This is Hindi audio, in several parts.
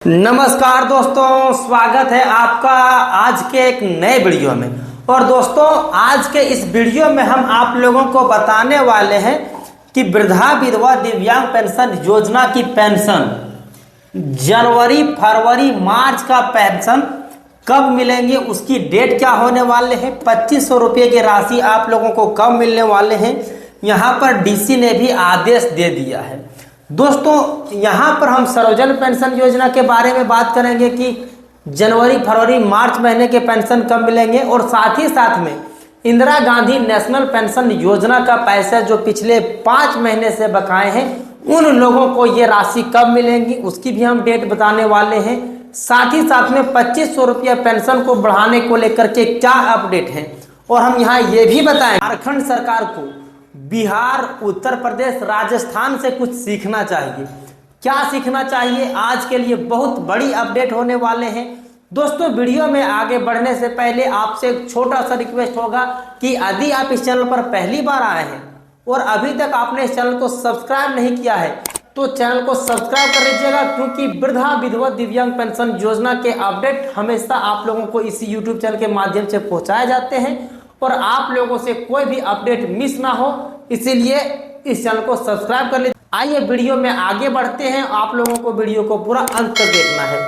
नमस्कार दोस्तों, स्वागत है आपका आज के एक नए वीडियो में। और दोस्तों, आज के इस वीडियो में हम आप लोगों को बताने वाले हैं कि वृद्धा विधवा दिव्यांग पेंशन योजना की पेंशन जनवरी, फरवरी, मार्च का पेंशन कब मिलेंगे, उसकी डेट क्या होने वाले हैं, 2500 रुपये की राशि आप लोगों को कब मिलने वाले हैं। यहाँ पर डीसी ने भी आदेश दे दिया है। दोस्तों, यहाँ पर हम सर्वजन पेंशन योजना के बारे में बात करेंगे कि जनवरी, फरवरी, मार्च महीने के पेंशन कब मिलेंगे, और साथ ही साथ में इंदिरा गांधी नेशनल पेंशन योजना का पैसा जो पिछले 5 महीने से बकाए हैं, उन लोगों को ये राशि कब मिलेंगी उसकी भी हम डेट बताने वाले हैं। साथ ही साथ में 2500 रुपया पेंशन को बढ़ाने को लेकर के क्या अपडेट है, और हम यहाँ ये भी बताएं झारखंड सरकार को बिहार, उत्तर प्रदेश, राजस्थान से कुछ सीखना चाहिए। क्या सीखना चाहिए, आज के लिए बहुत बड़ी अपडेट होने वाले हैं। दोस्तों, वीडियो में आगे बढ़ने से पहले आपसे एक छोटा सा रिक्वेस्ट होगा कि यदि आप इस चैनल पर पहली बार आए हैं और अभी तक आपने इस चैनल को सब्सक्राइब नहीं किया है तो चैनल को सब्सक्राइब कर लीजिएगा, क्योंकि वृद्धा विधवा दिव्यांग पेंशन योजना के अपडेट हमेशा आप लोगों को इसी यूट्यूब चैनल के माध्यम से पहुंचाए जाते हैं और आप लोगों से कोई भी अपडेट मिस ना हो, इसीलिए इस चैनल को सब्सक्राइब कर लीजिए। आइए वीडियो में आगे बढ़ते हैं। आप लोगों को वीडियो को पूरा अंत तक देखना है।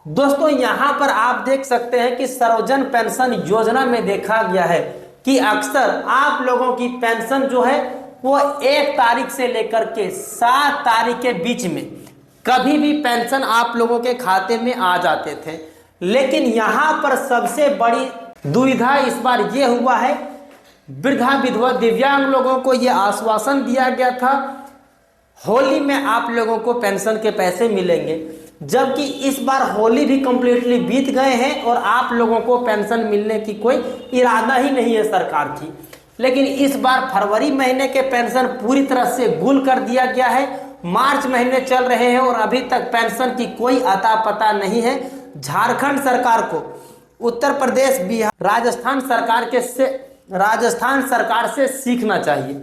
दोस्तों, यहाँ पर आप देख सकते हैं कि सर्वजन पेंशन योजना में देखा गया है कि अक्सर आप लोगों की पेंशन जो है वो 1 तारीख से लेकर के 7 तारीख के बीच में कभी भी पेंशन आप लोगों के खाते में आ जाते थे। लेकिन यहाँ पर सबसे बड़ी दुविधा इस बार ये हुआ है, वृद्धा विधवा दिव्यांग लोगों को ये आश्वासन दिया गया था होली में आप लोगों को पेंशन के पैसे मिलेंगे, जबकि इस बार होली भी कंप्लीटली बीत गए हैं और आप लोगों को पेंशन मिलने की कोई इरादा ही नहीं है सरकार की। लेकिन इस बार फरवरी महीने के पेंशन पूरी तरह से गुल कर दिया गया है। मार्च महीने चल रहे हैं और अभी तक पेंशन की कोई अता पता नहीं है। झारखंड सरकार को उत्तर प्रदेश, बिहार, राजस्थान सरकार से सीखना चाहिए।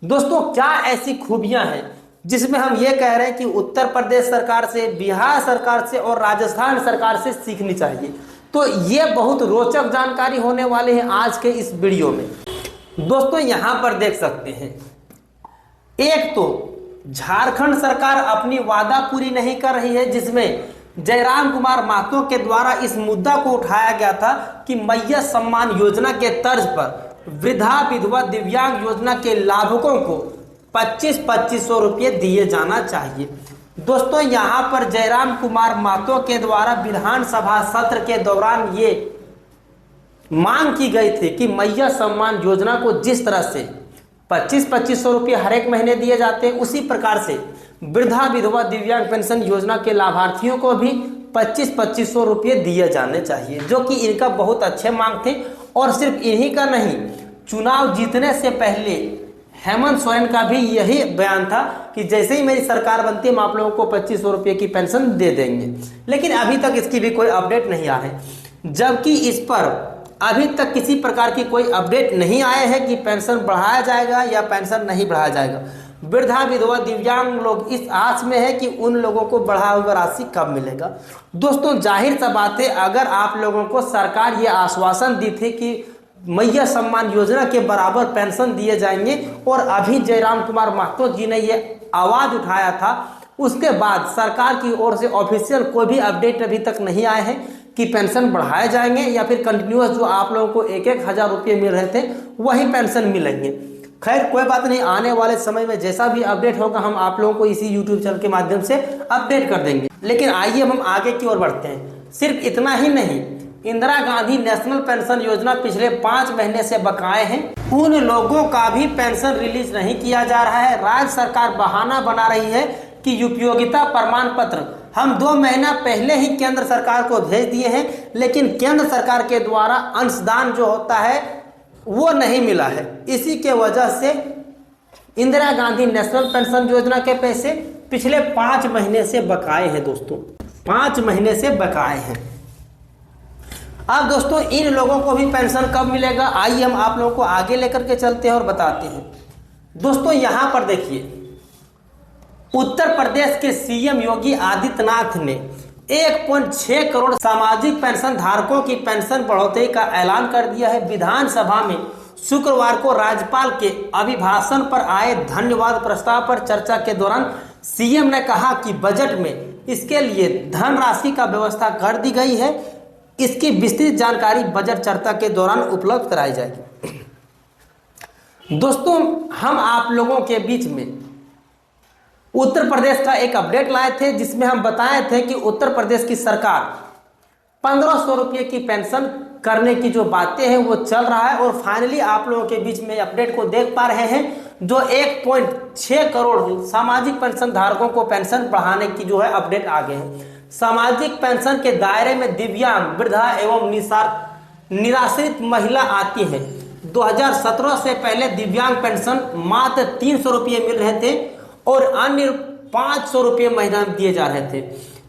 दोस्तों, क्या ऐसी खूबियां हैं जिसमें हम ये कह रहे हैं कि उत्तर प्रदेश सरकार से, बिहार सरकार से और राजस्थान सरकार से सीखनी चाहिए। तो ये बहुत रोचक जानकारी होने वाली है आज के इस वीडियो में। दोस्तों, यहां पर देख सकते हैं, एक तो झारखंड सरकार अपनी वादा पूरी नहीं कर रही है, जिसमें जयराम कुमार महतो के द्वारा इस मुद्दा को उठाया गया था कि मैया सम्मान योजना के तर्ज पर वृद्धा विधवा दिव्यांग योजना के लाभुकों को 2500 रुपये दिए जाना चाहिए। दोस्तों, यहाँ पर जयराम कुमार महतो के द्वारा विधानसभा सत्र के दौरान ये मांग की गई थी कि मैया सम्मान योजना को जिस तरह से 2500 रुपये हर एक महीने दिए जाते हैं, उसी प्रकार से वृद्धा विधवा दिव्यांग पेंशन योजना के लाभार्थियों को भी 2500 रुपये दिए जाने चाहिए, जो कि इनका बहुत अच्छे मांग थे। और सिर्फ इन्हीं का नहीं, चुनाव जीतने से पहले हेमंत सोरेन का भी यही बयान था कि जैसे ही मेरी सरकार बनती है हम आप लोगों को 2500 रुपये की पेंशन दे देंगे। लेकिन अभी तक इसकी भी कोई अपडेट नहीं आ है, जबकि इस पर अभी तक किसी प्रकार की कोई अपडेट नहीं आए है कि पेंशन बढ़ाया जाएगा या पेंशन नहीं बढ़ाया जाएगा। वृद्धा विधवा दिव्यांग लोग इस आस में है कि उन लोगों को बढ़ा हुआ राशि कब मिलेगा। दोस्तों, जाहिर सा बात है, अगर आप लोगों को सरकार ये आश्वासन दी थी कि मैया सम्मान योजना के बराबर पेंशन दिए जाएंगे, और अभी जयराम कुमार महतो जी ने ये आवाज़ उठाया था, उसके बाद सरकार की ओर से ऑफिशियल कोई भी अपडेट अभी तक नहीं आए हैं कि पेंशन बढ़ाए जाएंगे या फिर कंटिन्यूअस जो आप लोगों को 1-1 हज़ार रुपये मिल रहे थे वही पेंशन मिलेंगे। खैर, कोई बात नहीं, आने वाले समय में जैसा भी अपडेट होगा हम आप लोगों को इसी यूट्यूब चैनल के माध्यम से अपडेट कर देंगे। लेकिन आइए हम आगे की ओर बढ़ते हैं। सिर्फ इतना ही नहीं, इंदिरा गांधी नेशनल पेंशन योजना पिछले 5 महीने से बकाए हैं, उन लोगों का भी पेंशन रिलीज नहीं किया जा रहा है। राज्य सरकार बहाना बना रही है कि उपयोगिता प्रमाण पत्र हम 2 महीना पहले ही केंद्र सरकार को भेज दिए हैं, लेकिन केंद्र सरकार के द्वारा अंशदान जो होता है वो नहीं मिला है। इसी के वजह से इंदिरा गांधी नेशनल पेंशन योजना के पैसे पिछले 5 महीने से बकाए हैं। दोस्तों, 5 महीने से बकाए हैं। अब दोस्तों, इन लोगों को भी पेंशन कब मिलेगा, आइए हम आप लोगों को आगे लेकर के चलते हैं और बताते हैं। दोस्तों, यहाँ पर देखिए, उत्तर प्रदेश के सीएम योगी आदित्यनाथ ने 1.6 करोड़ सामाजिक पेंशन धारकों की पेंशन बढ़ोतरी का ऐलान कर दिया है। विधानसभा में शुक्रवार को राज्यपाल के अभिभाषण पर आए धन्यवाद प्रस्ताव पर चर्चा के दौरान सीएम ने कहा कि बजट में इसके लिए धनराशि का व्यवस्था कर दी गई है। इसकी विस्तृत जानकारी बजट चर्चा के दौरान उपलब्ध कराई जाएगी। दोस्तों, हम आप लोगों के बीच में उत्तर प्रदेश का एक अपडेट लाए थे, जिसमें हम बताए थे कि उत्तर प्रदेश की सरकार 1500 रुपये की पेंशन करने की जो बातें हैं वो चल रहा है, और फाइनली आप लोगों के बीच में अपडेट को देख पा रहे हैं। जो 1.6 करोड़ सामाजिक पेंशन धारकों को पेंशन बढ़ाने की जो है अपडेट आ गए हैं। सामाजिक पेंशन के दायरे में दिव्यांग, वृद्धा एवं निराश्रित महिला आती है। 2017 से पहले दिव्यांग पेंशन मात्र 300 रुपये मिल रहे थे और अन्य 500 रुपये महीना दिए जा रहे थे,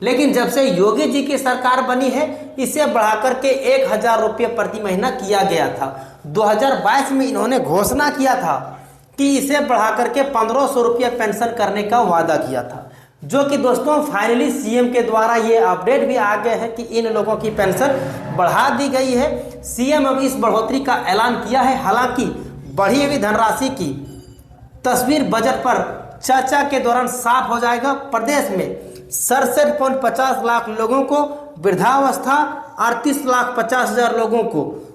लेकिन जब से योगी जी की सरकार बनी है इसे बढ़ाकर के 1000 रुपये प्रति महीना किया गया था। 2022 में इन्होंने घोषणा किया था कि इसे बढ़ाकर के 1500 रुपये पेंशन करने का वादा किया था, जो कि दोस्तों फाइनली सीएम के द्वारा ये अपडेट भी आ गया है कि इन लोगों की पेंशन बढ़ा दी गई है। सीएम अब इस बढ़ोतरी का ऐलान किया है। हालांकि बढ़ी हुई धनराशि की तस्वीर बजट पर चर्चा के दौरान साफ हो जाएगा। प्रदेश में 67.50 लाख लोगों को वृद्धावस्था, 38,50,000 लोगों को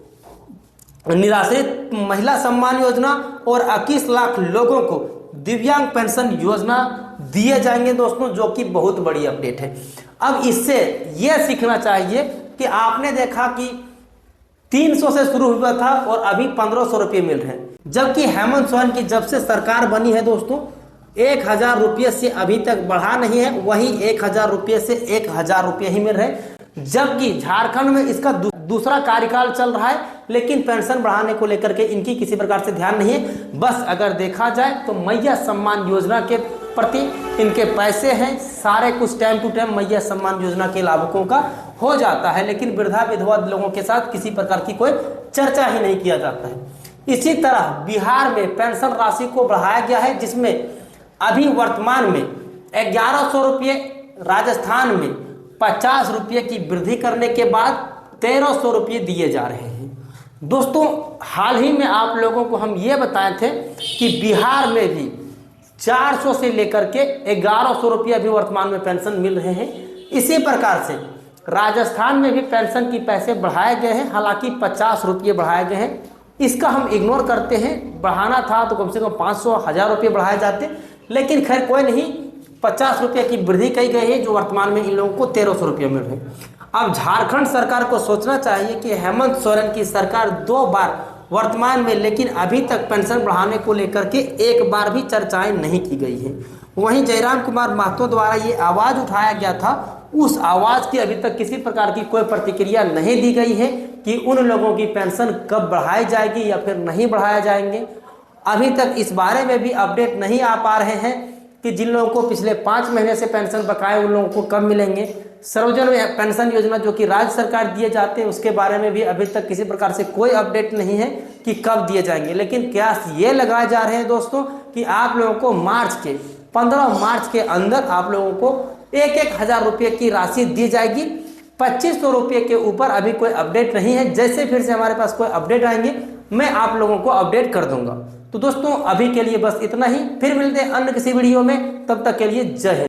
निराश्रित महिला सम्मान योजना और 21 लाख लोगों को दिव्यांग पेंशन योजना दिए जाएंगे दोस्तों, जो कि बहुत बड़ी अपडेट है। अब इससे यह सीखना चाहिए कि आपने देखा कि 300 से शुरू हुआ था और अभी 1500 रुपये मिल रहे हैं, जबकि हेमंत सोरेन की जब से सरकार बनी है दोस्तों 1000 रुपये से अभी तक बढ़ा नहीं है, वही 1000 रुपये से 1000 रुपये ही मिल रहे हैं। जबकि झारखंड में इसका दूसरा कार्यकाल चल रहा है, लेकिन पेंशन बढ़ाने को लेकर के इनकी किसी प्रकार से ध्यान नहीं है। बस अगर देखा जाए तो मैया सम्मान योजना के प्रति इनके पैसे हैं, सारे कुछ टाइम टू टाइम मैया सम्मान योजना के लाभुकों का हो जाता है, लेकिन वृद्धा विधवा लोगों के साथ किसी प्रकार की कोई चर्चा ही नहीं किया जाता है। इसी तरह बिहार में पेंशन राशि को बढ़ाया गया है, जिसमें अभी वर्तमान में 1100 रुपये, राजस्थान में 50 रुपये की वृद्धि करने के बाद 1300 रुपये दिए जा रहे हैं। दोस्तों, हाल ही में आप लोगों को हम ये बताए थे कि बिहार में भी 400 से लेकर के 1100 रुपये अभी वर्तमान में पेंशन मिल रहे हैं। इसी प्रकार से राजस्थान में भी पेंशन की पैसे बढ़ाए गए हैं, हालांकि 50 रुपये बढ़ाए गए हैं। इसका हम इग्नोर करते हैं, बढ़ाना था तो कम से कम 500-1000 रुपये बढ़ाए जाते, लेकिन खैर कोई नहीं, 50 रुपये की वृद्धि की गई है, जो वर्तमान में इन लोगों को 1300 रुपये मिल रहे हैं। अब झारखंड सरकार को सोचना चाहिए कि हेमंत सोरेन की सरकार 2 बार वर्तमान में, लेकिन अभी तक पेंशन बढ़ाने को लेकर के एक बार भी चर्चाएं नहीं की गई है। वहीं जयराम कुमार महतो द्वारा ये आवाज़ उठाया गया था, उस आवाज़ की अभी तक किसी प्रकार की कोई प्रतिक्रिया नहीं दी गई है कि उन लोगों की पेंशन कब बढ़ाई जाएगी या फिर नहीं बढ़ाया जाएंगे। अभी तक इस बारे में भी अपडेट नहीं आ पा रहे हैं कि जिन लोगों को पिछले 5 महीने से पेंशन बकाए उन लोगों को कब मिलेंगे। सर्वजन पेंशन योजना जो कि राज्य सरकार दिए जाते हैं, उसके बारे में भी अभी तक किसी प्रकार से कोई अपडेट नहीं है कि कब दिए जाएंगे। लेकिन कयास ये लगाए जा रहे हैं दोस्तों कि आप लोगों को 15 मार्च के अंदर आप लोगों को 1000 रुपये की राशि दी जाएगी। 2500 रुपये के ऊपर अभी कोई अपडेट नहीं है। जैसे फिर से हमारे पास कोई अपडेट आएंगे मैं आप लोगों को अपडेट कर दूंगा। तो दोस्तों, अभी के लिए बस इतना ही, फिर मिलते हैं अन्य किसी वीडियो में, तब तक के लिए जय हिंद।